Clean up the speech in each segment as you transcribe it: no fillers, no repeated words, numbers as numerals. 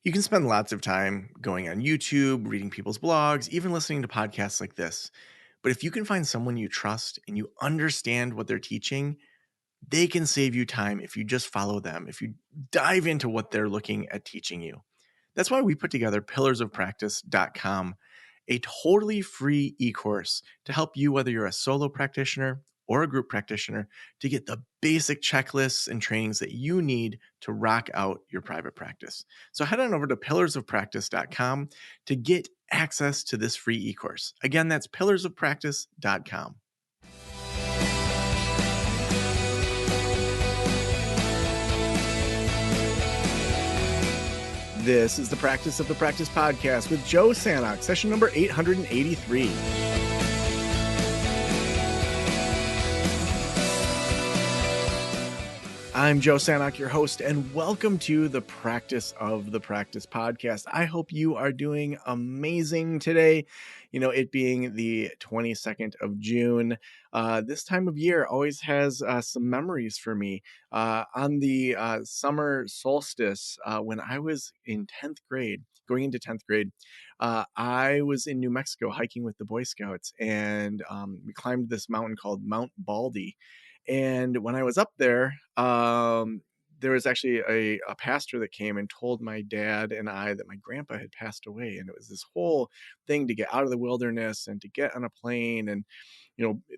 You can spend lots of time going on YouTube, reading people's blogs, even listening to podcasts like this. But if you can find someone you trust and you understand what they're teaching, they can save you time if you just follow them, if you dive into what they're looking at teaching you. That's why we put together pillarsofpractice.com, a totally free e-course to help you, whether you're a solo practitioner or a group practitioner, to get the basic checklists and trainings that you need to rock out your private practice. So head on over to pillarsofpractice.com to get access to this free e-course. Again, that's pillarsofpractice.com. This is the Practice of the Practice podcast with Joe Sanok, session number 883. I'm Joe Sanok, your host, and welcome to the Practice of the Practice podcast. I hope you are doing amazing today. You know, it being the 22nd of June, this time of year always has some memories for me. On the summer solstice, when I was in 10th grade, going into 10th grade, I was in New Mexico hiking with the Boy Scouts, and we climbed this mountain called Mount Baldy. And when I was up there, there was actually a pastor that came and told my dad and I that my grandpa had passed away. And it was this whole thing to get out of the wilderness and to get on a plane. And,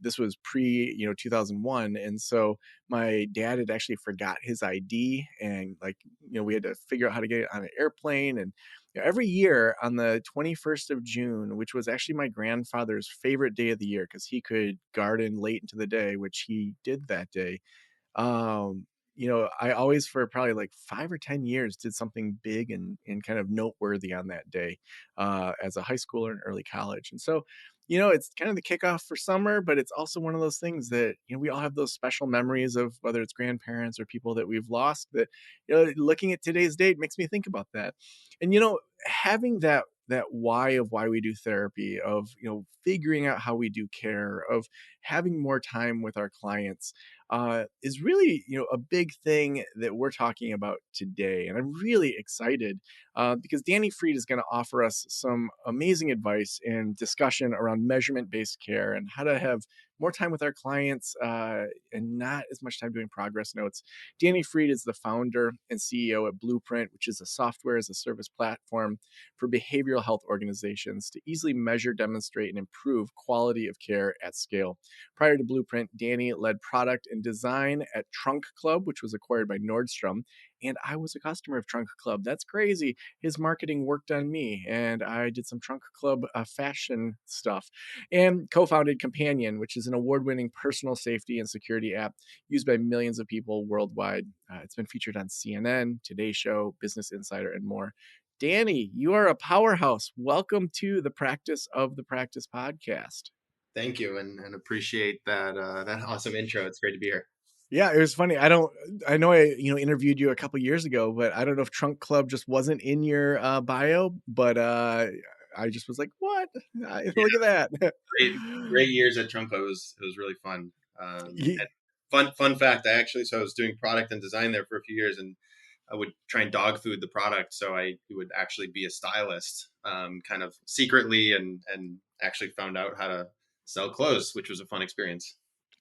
this was pre, 2001. And so my dad had actually forgot his ID. And we had to figure out how to get on an airplane. And every year on the 21st of June, which was actually my grandfather's favorite day of the year because he could garden late into the day, which he did that day. I always, for probably like 5 or 10 years, did something big and kind of noteworthy on that day as a high schooler and early college. And so, it's kind of the kickoff for summer, but it's also one of those things that, we all have those special memories of, whether it's grandparents or people that we've lost, that, looking at today's date makes me think about that. And, having that why of why we do therapy, of figuring out how we do care, of having more time with our clients, is really a big thing that we're talking about today. And I'm really excited because Danny Fried is going to offer us some amazing advice and discussion around measurement-based care and how to have more time with our clients and not as much time doing progress notes. Danny Fried is the founder and CEO at Blueprint, which is a software as a service platform for behavioral health organizations to easily measure, demonstrate, and improve quality of care at scale. Prior to Blueprint, Danny led product and design at Trunk Club, which was acquired by Nordstrom. And I was a customer of Trunk Club. That's crazy. His marketing worked on me, and I did some Trunk Club fashion stuff. And co-founded Companion, which is an award-winning personal safety and security app used by millions of people worldwide. It's been featured on CNN, Today Show, Business Insider, and more. Danny, you are a powerhouse. Welcome to the Practice of the Practice podcast. Thank you, and appreciate that that awesome intro. It's great to be here. Yeah, it was funny. I know I interviewed you a couple years ago, but I don't know if Trunk Club just wasn't in your bio, but I just was like, what? Look at that. Great years at Trunk Club. It was really fun. Fun fact. I was doing product and design there for a few years, and I would try and dog food the product, so I would actually be a stylist, kind of secretly, and actually found out how to sell clothes, which was a fun experience.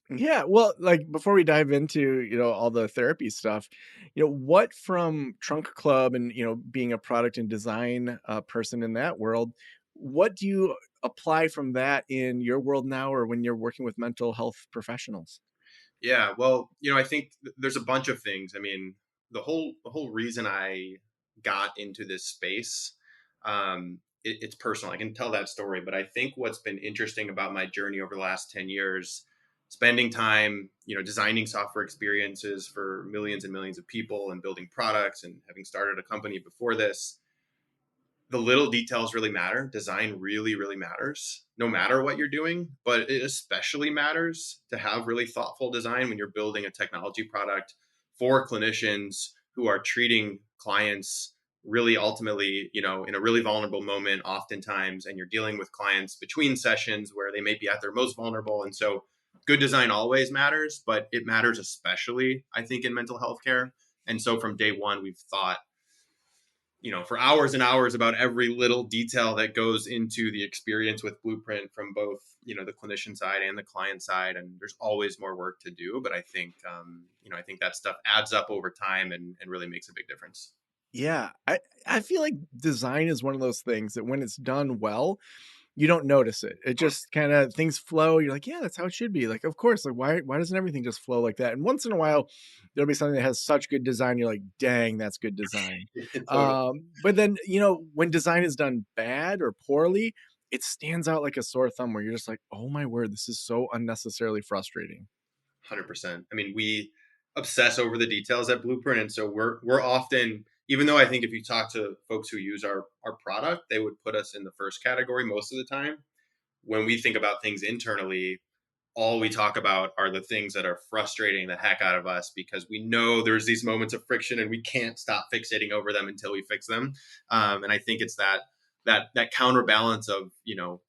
Yeah, well, like before we dive into, all the therapy stuff, what from Trunk Club and, being a product and design person in that world, what do you apply from that in your world now or when you're working with mental health professionals? Yeah, well, I think there's a bunch of things. I mean, the whole reason I got into this space, it's personal. I can tell that story, but I think what's been interesting about my journey over the last 10 years, spending time, designing software experiences for millions and millions of people and building products and having started a company before this, the little details really matter. Design really, really matters no matter what you're doing, but it especially matters to have really thoughtful design when you're building a technology product for clinicians who are treating clients really ultimately, in a really vulnerable moment oftentimes, and you're dealing with clients between sessions where they may be at their most vulnerable. And so good design always matters, but it matters especially, I think, in mental health care. And so from day one, we've thought, for hours and hours about every little detail that goes into the experience with Blueprint from both, the clinician side and the client side. And there's always more work to do, but I think that stuff adds up over time and really makes a big difference. Yeah, I feel like design is one of those things that when it's done well, you don't notice it. It just kinda things flow, you're like, "Yeah, that's how it should be." Like, of course, like, why doesn't everything just flow like that? And once in a while, there'll be something that has such good design, you're like, "Dang, that's good design." Totally. But then, when design is done bad or poorly, it stands out like a sore thumb where you're just like, "Oh my word, this is so unnecessarily frustrating." 100%. I mean, we obsess over the details at Blueprint, and so we're often, even though I think if you talk to folks who use our product, they would put us in the first category most of the time. When we think about things internally, all we talk about are the things that are frustrating the heck out of us because we know there's these moments of friction and we can't stop fixating over them until we fix them. And I think it's that counterbalance of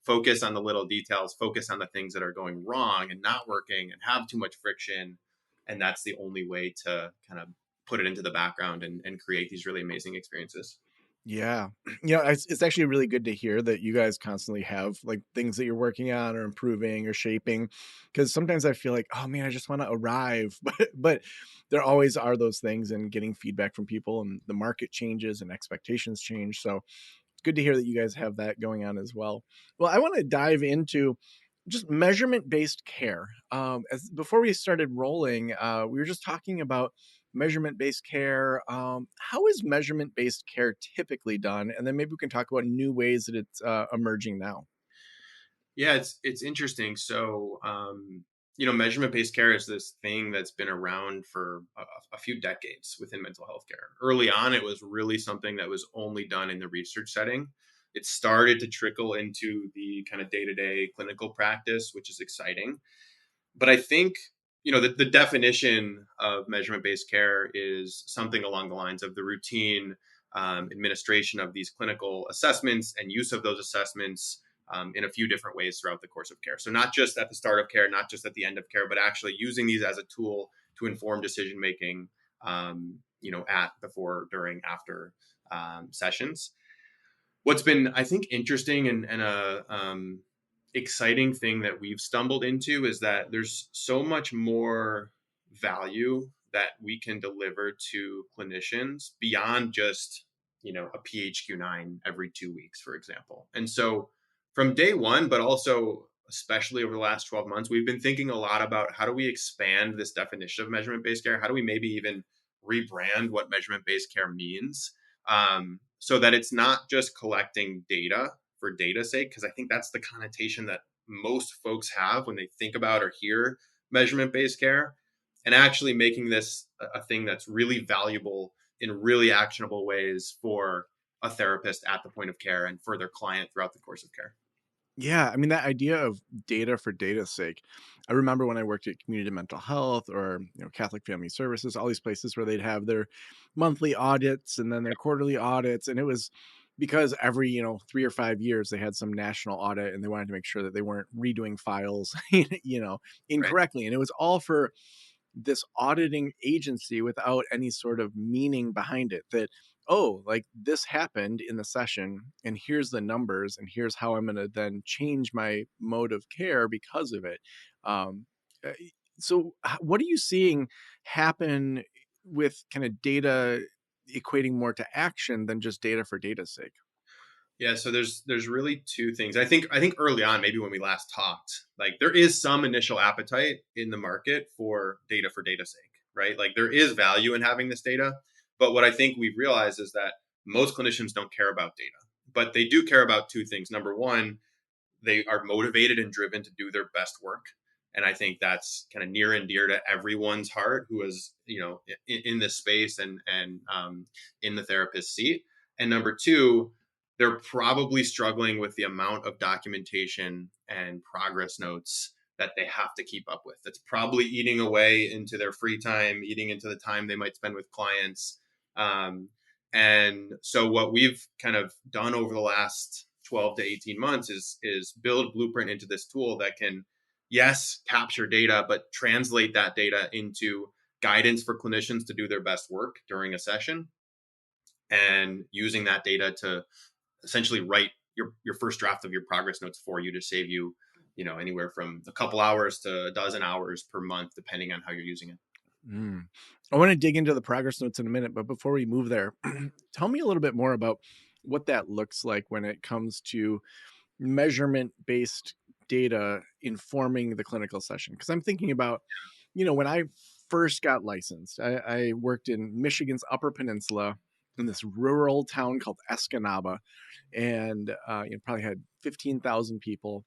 focus on the little details, focus on the things that are going wrong and not working and have too much friction, and that's the only way to kind of put it into the background and create these really amazing experiences. Yeah. It's actually really good to hear that you guys constantly have, like, things that you're working on or improving or shaping. Because sometimes I feel like, "Oh, man, I just wanna arrive," but there always are those things and getting feedback from people, and the market changes and expectations change, so it's good to hear that you guys have that going on as well. Well, I wanna dive into just measurement-based care. As before we started rolling, we were just talking about measurement-based care. How is measurement-based care typically done? And then maybe we can talk about new ways that it's emerging now. Yeah, it's interesting. So, measurement based care is this thing that's been around for a few decades within mental health care. Early on, it was really something that was only done in the research setting. It started to trickle into the kind of day to day clinical practice, which is exciting. But I think the definition of measurement based care is something along the lines of the routine administration of these clinical assessments and use of those assessments in a few different ways throughout the course of care. So not just at the start of care, not just at the end of care, but actually using these as a tool to inform decision making. At, before, during, after sessions. What's been, I think, interesting and a exciting thing that we've stumbled into is that there's so much more value that we can deliver to clinicians beyond just a PHQ-9 every 2 weeks, for example. And so from day one, but also especially over the last 12 months, we've been thinking a lot about how do we expand this definition of measurement based care? How do we maybe even rebrand what measurement based care means, so that it's not just collecting data for data's sake? Because I think that's the connotation that most folks have when they think about or hear measurement based care, and actually making this a thing that's really valuable in really actionable ways for a therapist at the point of care and for their client throughout the course of care. Yeah, I mean, that idea of data for data's sake. I remember when I worked at community mental health or Catholic Family Services, all these places where they'd have their monthly audits and then their quarterly audits, and it was because every 3 or 5 years they had some national audit and they wanted to make sure that they weren't redoing files, Right. incorrectly, and it was all for this auditing agency without any sort of meaning behind it that, oh, like this happened in the session and here's the numbers and here's how I'm going to then change my mode of care because of it. um, uh, what are you seeing happen with kind of data equating more to action than just data for data's sake? Yeah, so there's really two things. I think early on, maybe when we last talked, like there is some initial appetite in the market for data's sake, right? Like there is value in having this data, but what I think we've realized is that most clinicians don't care about data, but they do care about two things. Number one, they are motivated and driven to do their best work, and I think that's kind of near and dear to everyone's heart who is in this space and in the therapist seat. And number two, they're probably struggling with the amount of documentation and progress notes that they have to keep up with. That's probably eating away into their free time, eating into the time they might spend with clients. Um, and so what we've kind of done over the last 12 to 18 months is build Blueprint into this tool that can, yes, capture data, but translate that data into guidance for clinicians to do their best work during a session. and using that data to essentially write your first draft of your progress notes for you to save you, anywhere from a couple hours to a dozen hours per month, depending on how you're using it. Mm. I want to dig into the progress notes in a minute, but before we move there, tell me a little bit more about what that looks like when it comes to measurement based data informing the clinical session. Because I'm thinking about, when I first got licensed, I worked in Michigan's Upper Peninsula in this rural town called Escanaba, and probably had 15,000 people.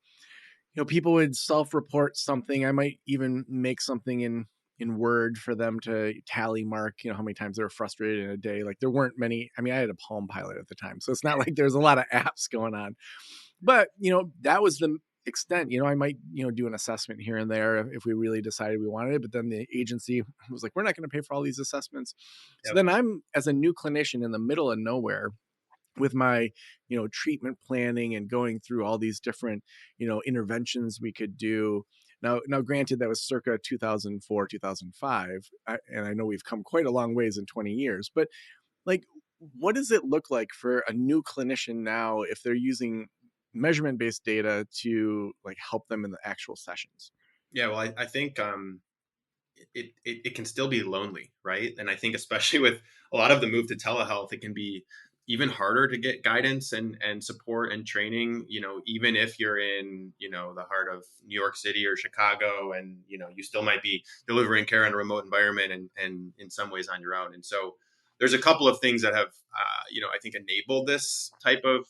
People would self-report something. I might even make something in Word for them to tally mark, how many times they were frustrated in a day. Like there weren't many. I mean, I had a Palm Pilot at the time, so it's not like there's a lot of apps going on. But that was the extent. I might do an assessment here and there if we really decided we wanted it. But then the agency was like, we're not going to pay for all these assessments. So Yep. then I'm, as a new clinician in the middle of nowhere, with my treatment planning and going through all these different interventions we could do. Now granted, that was circa 2004 2005, and I know we've come quite a long ways in 20 years, but like, what does it look like for a new clinician now if they're using measurement based data to like help them in the actual sessions? Yeah, well, I think it can still be lonely, right? And I think especially with a lot of the move to telehealth, it can be even harder to get guidance and support and training, even if you're in, the heart of New York City or Chicago, and, you still might be delivering care in a remote environment and in some ways on your own. And so there's a couple of things that have, I think enabled this type of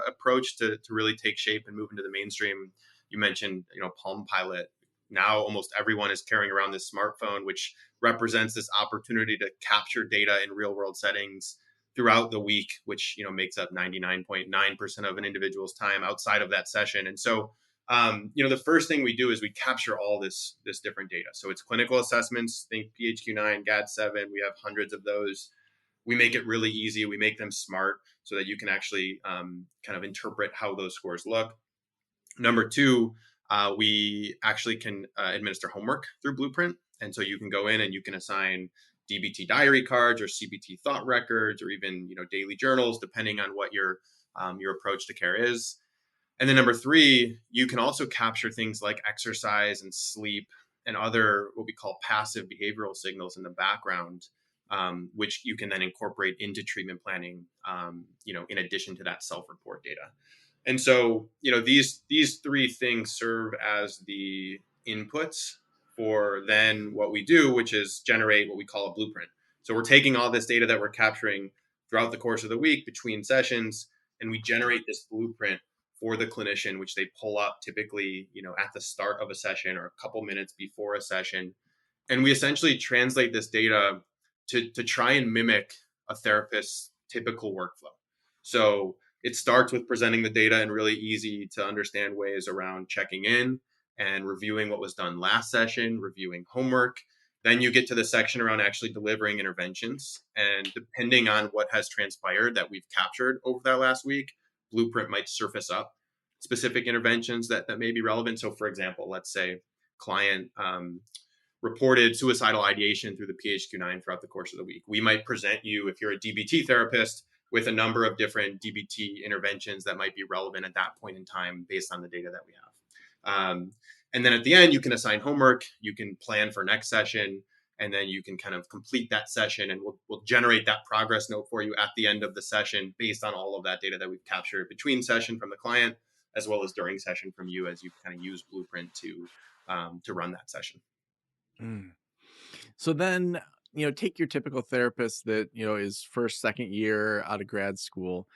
approach to really take shape and move into the mainstream. You mentioned, Palm Pilot. Now almost everyone is carrying around this smartphone, which represents this opportunity to capture data in real world settings throughout the week, which makes up 99.9% of an individual's time outside of that session. And so the first thing we do is we capture all this different data. So it's clinical assessments, think PHQ-9, GAD-7. We have hundreds of those. We make it really easy. We make them smart so that you can actually kind of interpret how those scores look. Number two, we actually can administer homework through Blueprint. And so you can go in and you can assign DBT diary cards or CBT thought records or even daily journals, depending on what your approach to care is. And then number three, you can also capture things like exercise and sleep and other what we call passive behavioral signals in the background, which you can then incorporate into treatment planning, in addition to that self-report data. And so, these three things serve as the inputs for then what we do, which is generate what we call a blueprint. So we're taking all this data that we're capturing throughout the course of the week between sessions, and we generate this blueprint for the clinician, which they pull up typically, at the start of a session or a couple minutes before a session. And we essentially translate this data to try and mimic a therapist's typical workflow. So it starts with presenting the data in really easy to understand ways around checking in and reviewing what was done last session, reviewing homework. Then you get to the section around actually delivering interventions. And depending on what has transpired that we've captured over that last week, Blueprint might surface up specific interventions that may be relevant. So, for example, let's say client reported suicidal ideation through the PHQ-9 throughout the course of the week. We might present you, if you're a DBT therapist, with a number of different DBT interventions that might be relevant at that point in time based on the data that we have. And then at the end, you can assign homework, you can plan for next session, and then you can kind of complete that session, and we'll generate that progress note for you at the end of the session based on all of that data that we've captured between session from the client, as well as during session from you as you kind of use Blueprint to run that session. Mm. So then, take your typical therapist that, is first, second year out of grad school.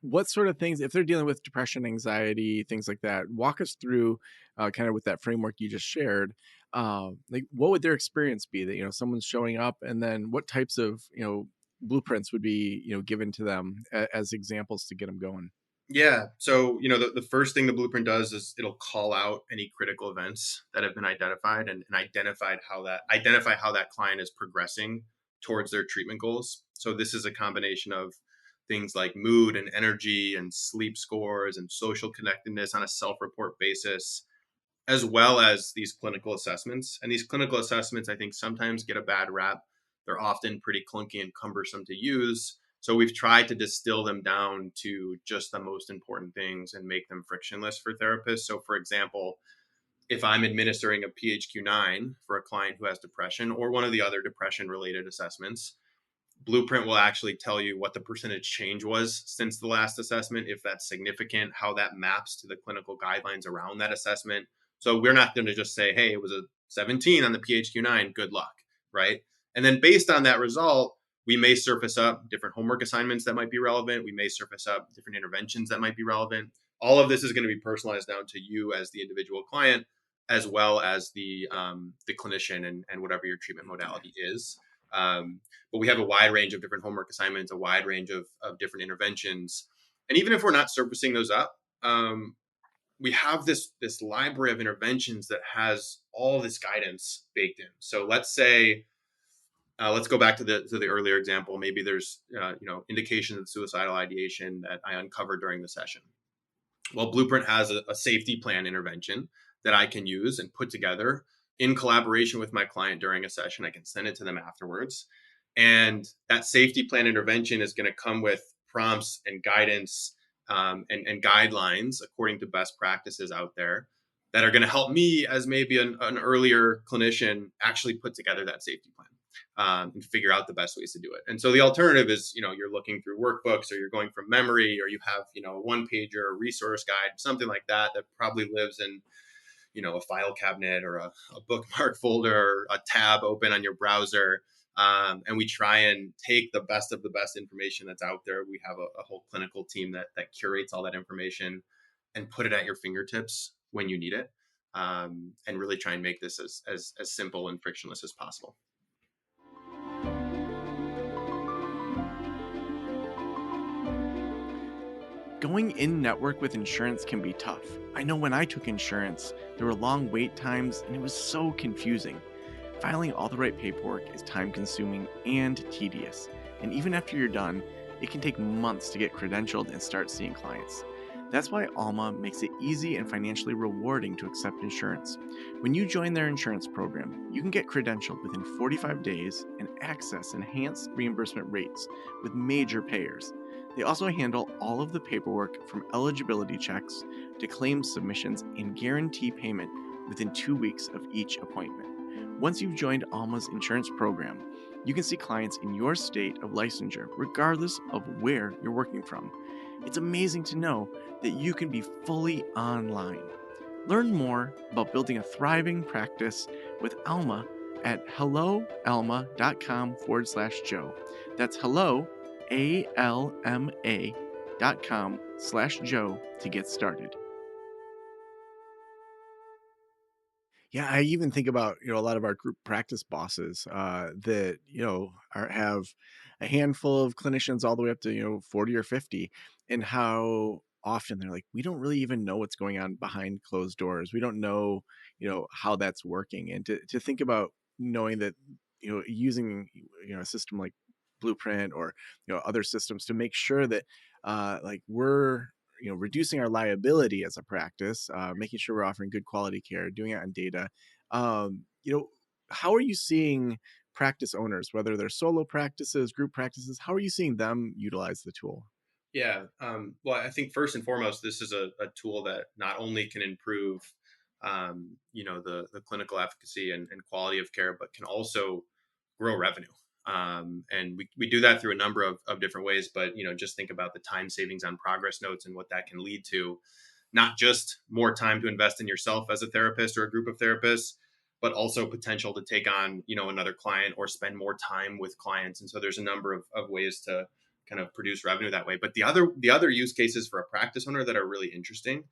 What sort of things, if they're dealing with depression, anxiety, things like that, walk us through kind of with that framework you just shared. Like, what would their experience be that, someone's showing up, and then what types of, blueprints would be, given to them as examples to get them going? Yeah. So, the first thing the blueprint does is it'll call out any critical events that have been identified and identify how that client is progressing towards their treatment goals. So this is a combination of things like mood and energy and sleep scores and social connectedness on a self-report basis, as well as these clinical assessments. And these clinical assessments, I think, sometimes get a bad rap. They're often pretty clunky and cumbersome to use. So we've tried to distill them down to just the most important things and make them frictionless for therapists. So, for example, if I'm administering a PHQ-9 for a client who has depression or one of the other depression related assessments, Blueprint will actually tell you what the percentage change was since the last assessment, if that's significant, how that maps to the clinical guidelines around that assessment. So we're not going to just say, hey, it was a 17 on the PHQ-9, good luck, right? And then based on that result, we may surface up different homework assignments that might be relevant. We may surface up different interventions that might be relevant. All of this is going to be personalized down to you as the individual client, as well as the clinician and whatever your treatment modality is. But we have a wide range of different homework assignments, a wide range of different interventions. And even if we're not surfacing those up, we have this library of interventions that has all this guidance baked in. So let's say, let's go back to the earlier example. Maybe there's indications of suicidal ideation that I uncovered during the session. Well, Blueprint has a safety plan intervention that I can use and put together in collaboration with my client during a session. I can send it to them afterwards. And that safety plan intervention is going to come with prompts and guidance and guidelines according to best practices out there that are going to help me as maybe an earlier clinician actually put together that safety plan. And figure out the best ways to do it. And so the alternative is, you're looking through workbooks or you're going from memory or you have, a one pager, a resource guide, something like that, that probably lives in, a file cabinet or a bookmark folder, or a tab open on your browser. And we try and take the best of the best information that's out there. We have a whole clinical team that curates all that information and put it at your fingertips when you need it. And really try and make this as simple and frictionless as possible. Going in network with insurance can be tough. I know when I took insurance, there were long wait times and it was so confusing. Filing all the right paperwork is time consuming and tedious, and even after you're done, it can take months to get credentialed and start seeing clients. That's why Alma makes it easy and financially rewarding to accept insurance. When you join their insurance program, you can get credentialed within 45 days and access enhanced reimbursement rates with major payers. They also handle all of the paperwork from eligibility checks to claims submissions and guarantee payment within 2 weeks of each appointment. Once you've joined Alma's insurance program, you can see clients in your state of licensure regardless of where you're working from. It's amazing to know that you can be fully online. Learn more about building a thriving practice with Alma at helloalma.com/Joe. That's hello, ALMA.com/Joe to get started. Yeah, I even think about, a lot of our group practice bosses that, have a handful of clinicians all the way up to, 40 or 50, and how often they're like, we don't really even know what's going on behind closed doors. We don't know, how that's working. And to think about knowing that, using, a system like Blueprint or, other systems to make sure that like we're reducing our liability as a practice, making sure we're offering good quality care, doing it on data. How are you seeing practice owners, whether they're solo practices, group practices, how are you seeing them utilize the tool? Yeah. Well, I think first and foremost, this is a tool that not only can improve, the clinical efficacy and quality of care, but can also grow revenue. And we do that through a number of different ways, but, just think about the time savings on progress notes and what that can lead to, not just more time to invest in yourself as a therapist or a group of therapists, but also potential to take on, another client or spend more time with clients. And so there's a number of ways to kind of produce revenue that way. But the other use cases for a practice owner that are really interesting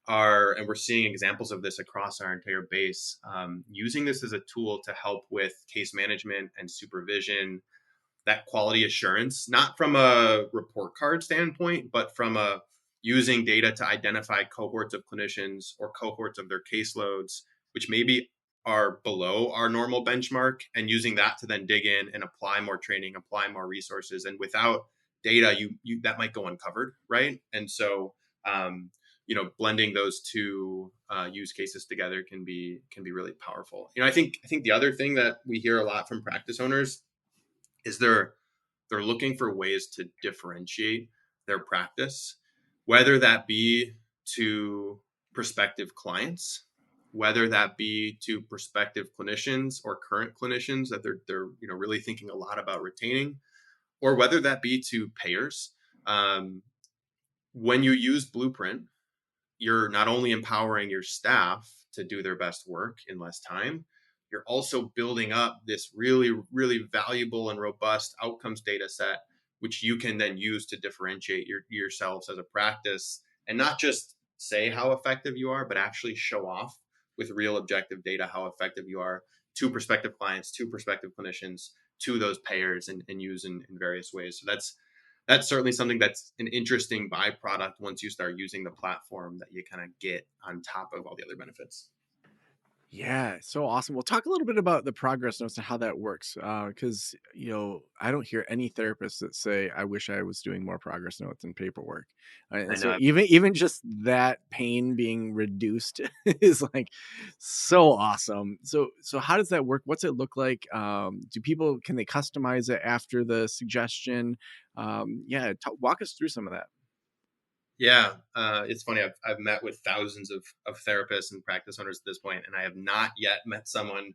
are, and we're seeing examples of this across our entire base, using this as a tool to help with case management and supervision, that quality assurance, not from a report card standpoint, but from a using data to identify cohorts of clinicians or cohorts of their caseloads, which maybe are below our normal benchmark, and using that to then dig in and apply more training, apply more resources. And without data, you that might go uncovered, right? And so, blending those two use cases together can be really powerful. I think the other thing that we hear a lot from practice owners is they're looking for ways to differentiate their practice, whether that be to prospective clients, whether that be to prospective clinicians or current clinicians that they're really thinking a lot about retaining, or whether that be to payers. Um, when you use Blueprint, you're not only empowering your staff to do their best work in less time, you're also building up this really, really valuable and robust outcomes data set, which you can then use to differentiate yourselves as a practice and not just say how effective you are, but actually show off with real objective data how effective you are to prospective clients, to prospective clinicians, to those payers, and use in various ways. So that's certainly something that's an interesting byproduct once you start using the platform that you kind of get on top of all the other benefits. Yeah, so awesome. We'll talk a little bit about the progress notes and how that works. Because I don't hear any therapists that say, "I wish I was doing more progress notes and paperwork." And I so know. even just that pain being reduced is like so awesome. So how does that work? What's it look like? Do people can they customize it after the suggestion? Yeah, walk us through some of that. Yeah, it's funny. I've met with thousands of therapists and practice owners at this point, and I have not yet met someone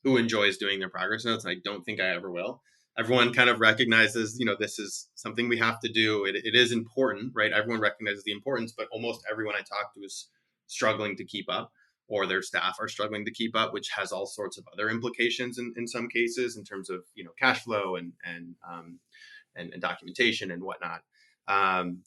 who enjoys doing their progress notes. And I don't think I ever will. Everyone kind of recognizes, this is something we have to do. It is important, right? Everyone recognizes the importance, but almost everyone I talk to is struggling to keep up, or their staff are struggling to keep up, which has all sorts of other implications in some cases in terms of cash flow and documentation and whatnot. Um,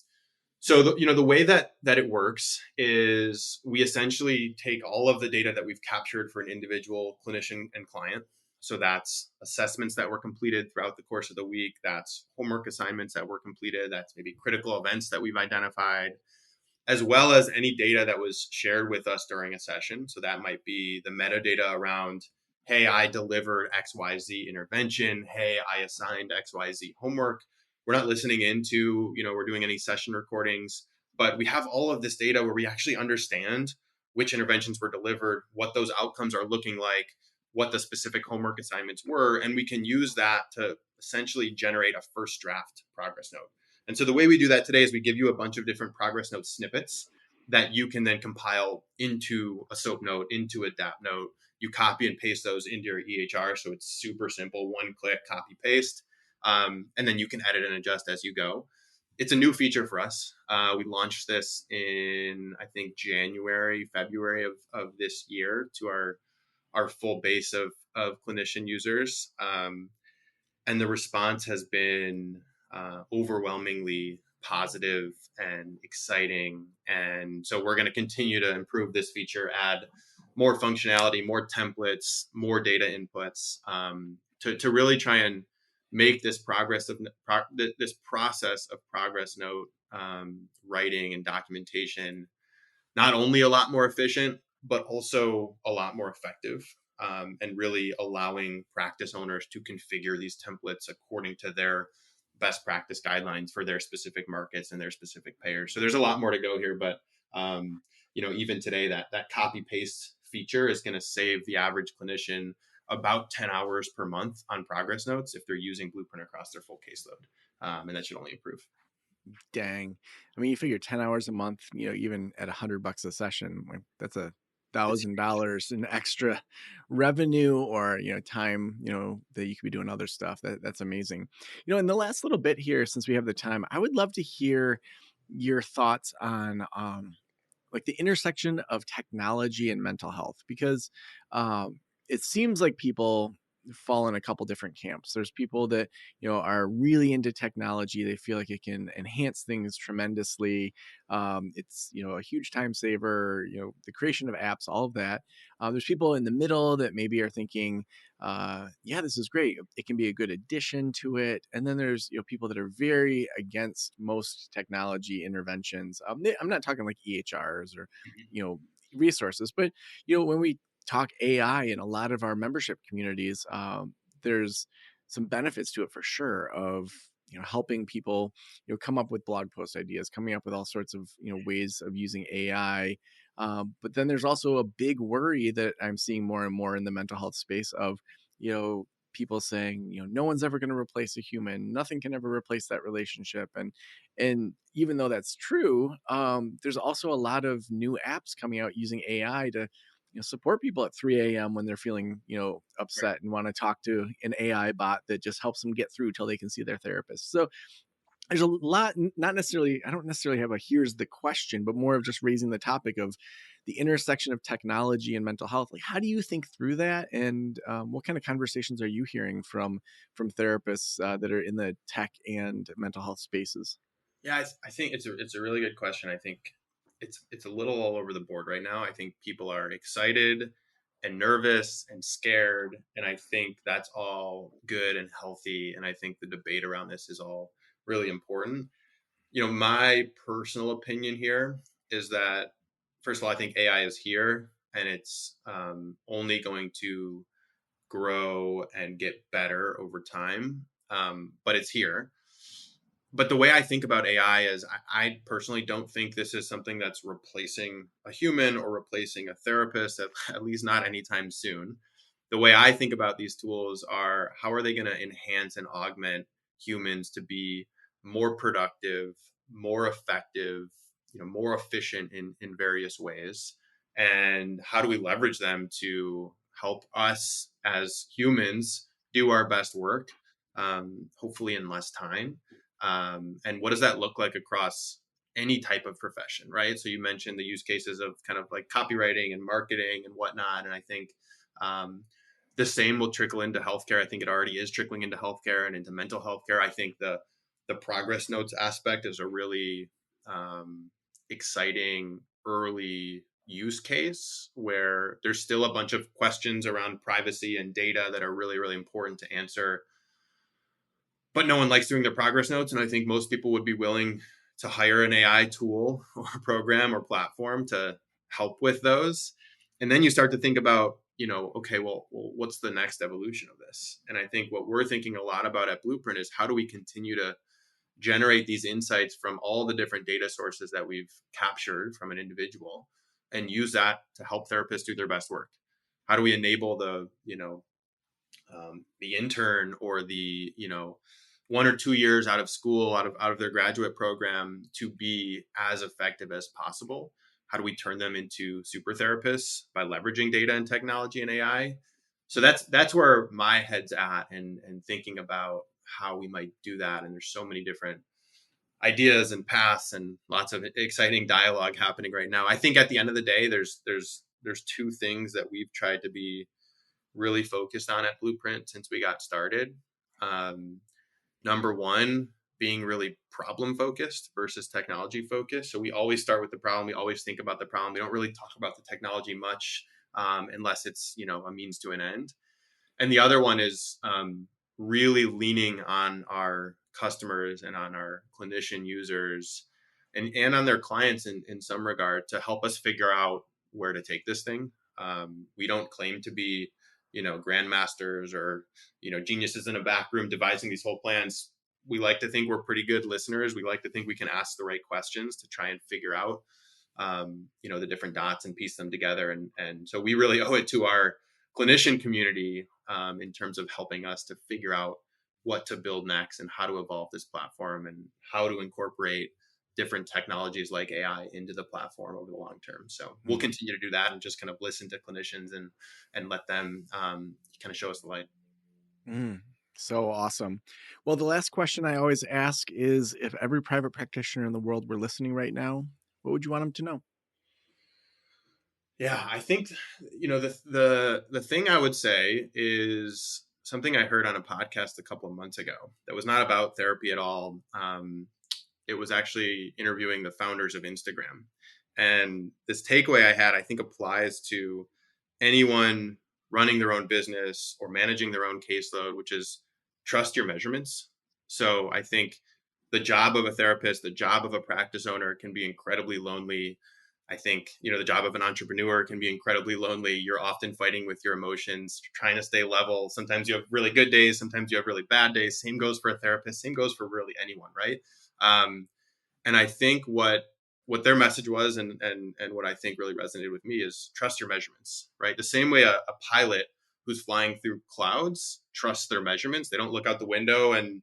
so the way that it works is we essentially take all of the data that we've captured for an individual clinician and client. So that's assessments that were completed throughout the course of the week. That's homework assignments that were completed. That's maybe critical events that we've identified, as well as any data that was shared with us during a session. So that might be the metadata around, hey, I delivered XYZ intervention. Hey, I assigned XYZ homework. We're not listening into, we're doing any session recordings, but we have all of this data where we actually understand which interventions were delivered, what those outcomes are looking like, what the specific homework assignments were. And we can use that to essentially generate a first draft progress note. And so the way we do that today is we give you a bunch of different progress note snippets that you can then compile into a SOAP note, into a DAP note. You copy and paste those into your EHR. So it's super simple, one click, copy, paste. And then you can edit and adjust as you go. It's a new feature for us. We launched this in, I think, January, February of this year to our full base of clinician users. And the response has been overwhelmingly positive and exciting. And so we're going to continue to improve this feature, add more functionality, more templates, more data inputs to really try and make this this process of progress note writing and documentation not only a lot more efficient, but also a lot more effective, and really allowing practice owners to configure these templates according to their best practice guidelines for their specific markets and their specific payers. So there's a lot more to go here, but even today, that copy paste feature is going to save the average clinician about 10 hours per month on progress notes if they're using Blueprint across their full caseload, and that should only improve. Dang. I mean, you figure 10 hours a month, even at $100 a session, like that's It's $1,000 in extra revenue or, time, that you could be doing other stuff. That's amazing. In the last little bit here, since we have the time, I would love to hear your thoughts on, like the intersection of technology and mental health because it seems like people fall in a couple different camps. There's people that are really into technology. They feel like it can enhance things tremendously. It's a huge time saver. The creation of apps, all of that. There's people in the middle that maybe are thinking, yeah, this is great. It can be a good addition to it. And then there's people that are very against most technology interventions. I'm not talking like EHRs or you know resources, but when we talk AI in a lot of our membership communities, there's some benefits to it for sure of helping people come up with blog post ideas, coming up with all sorts of ways of using AI. But then there's also a big worry that I'm seeing more and more in the mental health space of you know people saying, no one's ever going to replace a human. Nothing can ever replace that relationship. And even though that's true, there's also a lot of new apps coming out using AI to support people at 3 a.m. when they're feeling, Right. upset and want to talk to an AI bot that just helps them get through till they can see their therapist. So there's a lot, not necessarily, I don't necessarily have a here's the question, but more of just raising the topic of the intersection of technology and mental health. Like, how do you think through that? And what kind of conversations are you hearing from therapists that are in the tech and mental health spaces? Yeah, I think it's a really good question. I think it's a little all over the board right now. I think people are excited and nervous and scared, and I think that's all good and healthy. And I think the debate around this is all really important. My personal opinion here is that, first of all, I think AI is here, and it's only going to grow and get better over time. But it's here. But the way I think about AI is I personally don't think this is something that's replacing a human or replacing a therapist, at least not anytime soon. The way I think about these tools are, how are they going to enhance and augment humans to be more productive, more effective, more efficient in various ways? And how do we leverage them to help us as humans do our best work, hopefully in less time? And what does that look like across any type of profession, right? So you mentioned the use cases of kind of like copywriting and marketing and whatnot. And I think um, the same will trickle into healthcare. I think it already is trickling into healthcare and into mental health care. I think the progress notes aspect is a really exciting early use case where there's still a bunch of questions around privacy and data that are really, really important to answer, but no one likes doing their progress notes. And I think most people would be willing to hire an AI tool or program or platform to help with those. And then you start to think about, okay, well, what's the next evolution of this? And I think what we're thinking a lot about at Blueprint is, how do we continue to generate these insights from all the different data sources that we've captured from an individual and use that to help therapists do their best work? How do we enable the intern or the 1 or 2 years out of school, out of their graduate program, to be as effective as possible? How do we turn them into super therapists by leveraging data and technology and AI? So that's where my head's at, and thinking about how we might do that. And there's so many different ideas and paths and lots of exciting dialogue happening right now. I think at the end of the day, there's two things that we've tried to be really focused on at Blueprint since we got started. Um, Number one, being really problem focused versus technology focused. So we always start with the problem. We always think about the problem. We don't really talk about the technology much, unless it's a means to an end. And the other one is really leaning on our customers and on our clinician users, and on their clients in some regard, to help us figure out where to take this thing. We don't claim to be, grandmasters or, geniuses in a back room devising these whole plans. We like to think we're pretty good listeners. We like to think we can ask the right questions to try and figure out, the different dots and piece them together. And so we really owe it to our clinician community, in terms of helping us to figure out what to build next and how to evolve this platform and how to incorporate different technologies like AI into the platform over the long term. So we'll Mm. continue to do that and just kind of listen to clinicians and let them kind of show us the light. Mm, so awesome. Well, the last question I always ask is, if every private practitioner in the world were listening right now, what would you want them to know? Yeah, I think the thing I would say is something I heard on a podcast a couple of months ago that was not about therapy at all. It was actually interviewing the founders of Instagram. And this takeaway I had, I think, applies to anyone running their own business or managing their own caseload, which is, trust your measurements. So I think the job of a therapist, the job of a practice owner can be incredibly lonely. I think, the job of an entrepreneur can be incredibly lonely. You're often fighting with your emotions, trying to stay level. Sometimes you have really good days, sometimes you have really bad days. Same goes for a therapist, same goes for really anyone, right? Um, and I think what their message was, and what I think really resonated with me, is trust your measurements, right? The same way a pilot who's flying through clouds trust their measurements. They don't look out the window and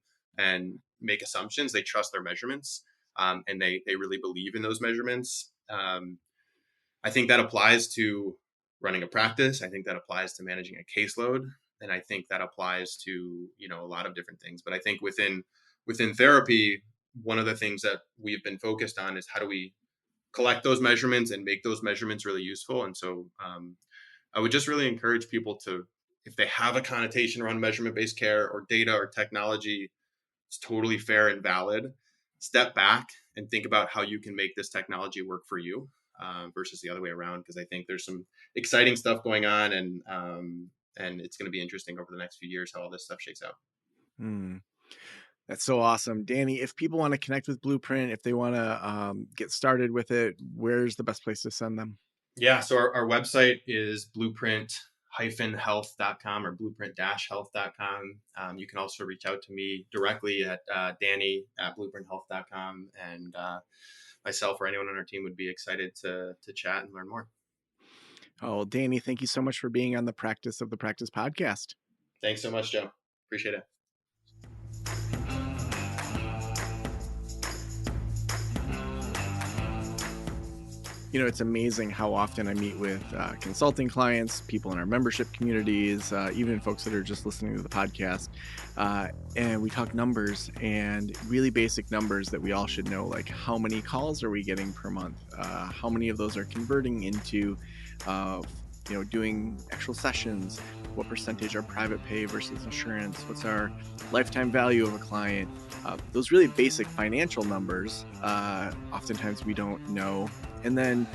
make assumptions. They trust their measurements, and they really believe in those measurements. I think that applies to running a practice. I think that applies to managing a caseload, and I think that applies to a lot of different things. But I think within therapy, one of the things that we've been focused on is how do we collect those measurements and make those measurements really useful. And so I would just really encourage people to, if they have a connotation around measurement based care or data or technology, it's totally fair and valid. Step back and think about how you can make this technology work for you, versus the other way around. Because I think there's some exciting stuff going on, and it's going to be interesting over the next few years how all this stuff shakes out. Hmm. That's so awesome. Danny, if people want to connect with Blueprint, if they want to get started with it, where's the best place to send them? Yeah, so our website is blueprint-health.com or blueprint-health.com. You can also reach out to me directly at Danny@blueprinthealth.com, and myself or anyone on our team would be excited to chat and learn more. Oh, Danny, thank you so much for being on the Practice of the Practice podcast. Thanks so much, Joe. Appreciate it. It's amazing how often I meet with consulting clients, people in our membership communities, even folks that are just listening to the podcast. And we talk numbers, and really basic numbers that we all should know, like how many calls are we getting per month? How many of those are converting into doing actual sessions? What percentage are private pay versus insurance? What's our lifetime value of a client? Those really basic financial numbers, oftentimes we don't know. And then,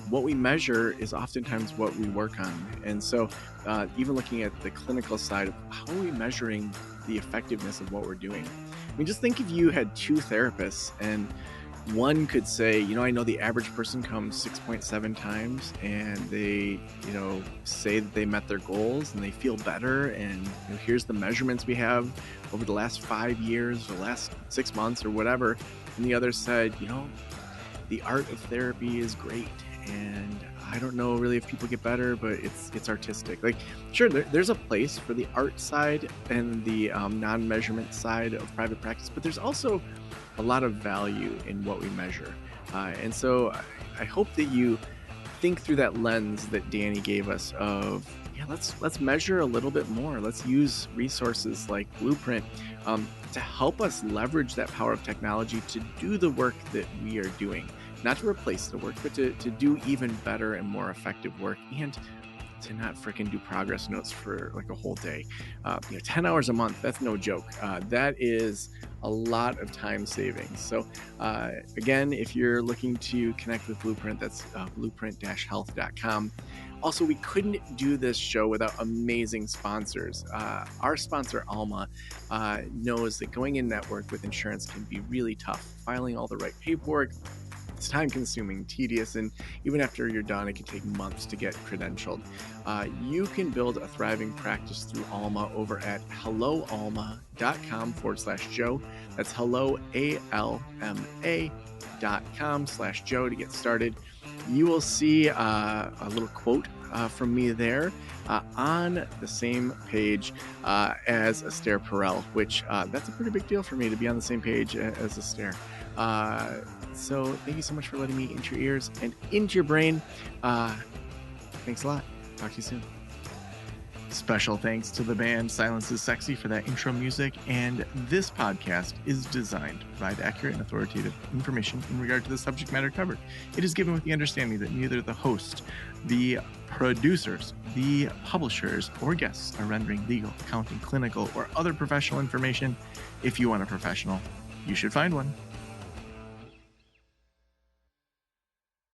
what we measure is oftentimes what we work on. And so even looking at the clinical side of how are we measuring the effectiveness of what we're doing? I mean, just think if you had two therapists and one could say, I know the average person comes 6.7 times and they, say that they met their goals and they feel better. And here's the measurements we have over the last 5 years or last 6 months or whatever. And the other said, the art of therapy is great. And I don't know really if people get better, but it's artistic. Like, sure, there's a place for the art side and the non-measurement side of private practice, but there's also a lot of value in what we measure. And so I hope that you think through that lens that Danny gave us of, let's measure a little bit more. Let's use resources like Blueprint to help us leverage that power of technology to do the work that we are doing. Not to replace the work, but to do even better and more effective work, and to not freaking do progress notes for like a whole day. 10 hours a month, that's no joke. That is a lot of time savings. So again, if you're looking to connect with Blueprint, that's blueprint-health.com. Also, we couldn't do this show without amazing sponsors. Our sponsor, Alma, knows that going in network with insurance can be really tough. Filing all the right paperwork, it's time consuming, tedious, and even after you're done, it can take months to get credentialed. You can build a thriving practice through Alma over at helloalma.com/Joe. That's hello, ALMA.com/Joe to get started. You will see a little quote from me there on the same page as Esther Perel, which that's a pretty big deal for me to be on the same page as Esther. So thank you so much for letting me into your ears and into your brain. Thanks a lot. Talk to you soon. Special thanks to the band Silence is Sexy for that intro music, and this podcast is designed to provide accurate and authoritative information in regard to the subject matter covered. It is given with the understanding that neither the host, the producers, the publishers, or guests are rendering legal, accounting, clinical, or other professional information. If you want a professional, you should find one.